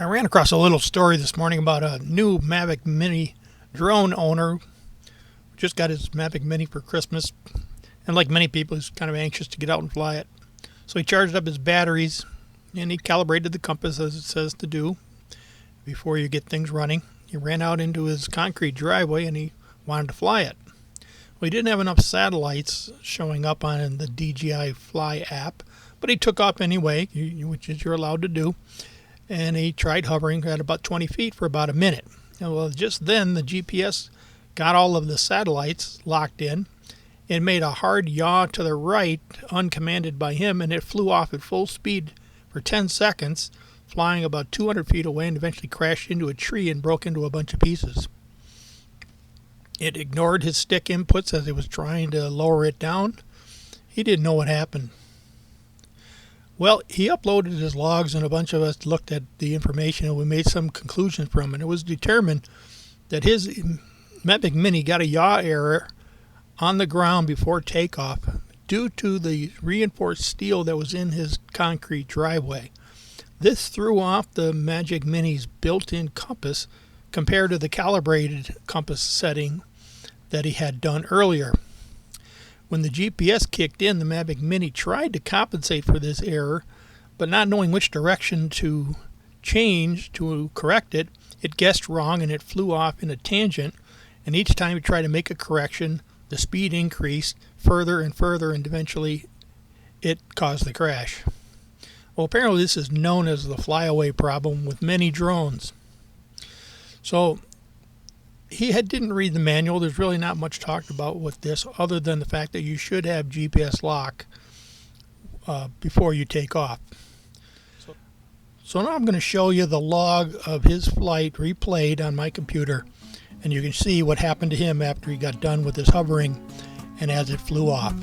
I ran across a little story this morning about a new MAVIC Mini drone owner who just got his MAVIC Mini for Christmas, and like many people, he's kind of anxious to get out and fly it. So he charged up his batteries and he calibrated the compass as it says to do before you get things running. He ran out into his concrete driveway and he wanted to fly it. Well, he didn't have enough satellites showing up on the DJI Fly app, but he took off anyway, which is you're allowed to do. And he tried hovering at about 20 feet for about a minute. And well, just then the GPS got all of the satellites locked in. It made a hard yaw to the right, uncommanded by him, and it flew off at full speed for 10 seconds, flying about 200 feet away and eventually crashed into a tree and broke into a bunch of pieces. It ignored his stick inputs as he was trying to lower it down. He didn't know what happened. Well, he uploaded his logs and a bunch of us looked at the information and we made some conclusions from it. It was determined that his MAVIC Mini got a yaw error on the ground before takeoff due to the reinforced steel that was in his concrete driveway. This threw off the MAVIC Mini's built-in compass compared to the calibrated compass setting that he had done earlier. When the GPS kicked in, the MAVIC Mini tried to compensate for this error, but not knowing which direction to change to correct it, it guessed wrong and it flew off in a tangent, and each time it tried to make a correction, the speed increased further and further, and eventually it caused the crash. Well, apparently this is known as the flyaway problem with many drones. So he didn't read the manual. There's really not much talked about with this other than the fact that you should have GPS lock before you take off. So now I'm going to show you the log of his flight replayed on my computer, and you can see what happened to him after he got done with his hovering and as it flew off.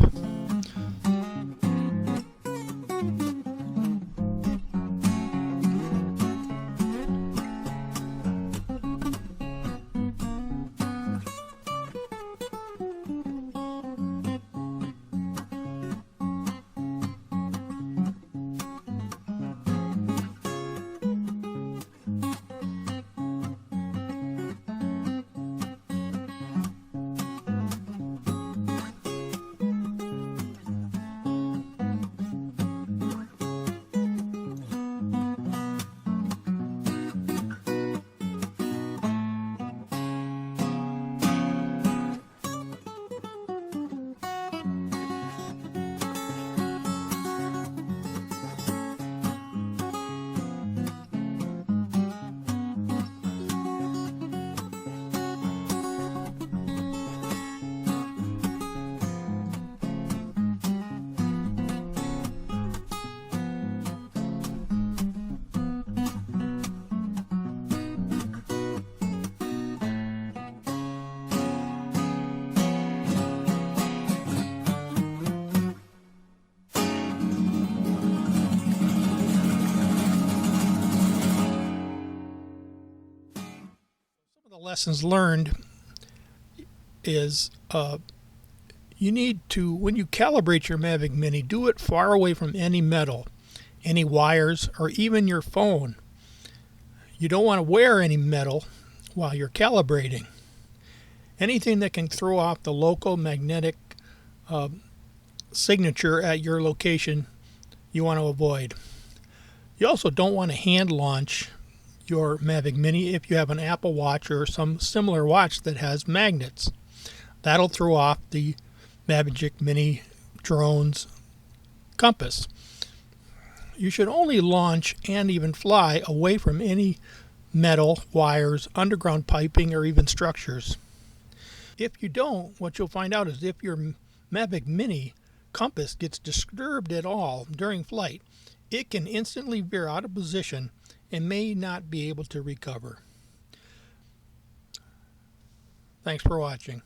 Lessons learned is you need to, when you calibrate your MAVIC Mini, do it far away from any metal, any wires, or even your phone. You don't want to wear any metal while you're calibrating. Anything that can throw off the local magnetic signature at your location, you want to avoid. You also don't want to hand launch your MAVIC Mini if you have an Apple Watch or some similar watch that has magnets. That'll throw off the MAVIC Mini drone's compass. You should only launch and even fly away from any metal, wires, underground piping, or even structures. If you don't, what you'll find out is if your MAVIC Mini compass gets disturbed at all during flight, it can instantly veer out of position and may not be able to recover. Thanks for watching.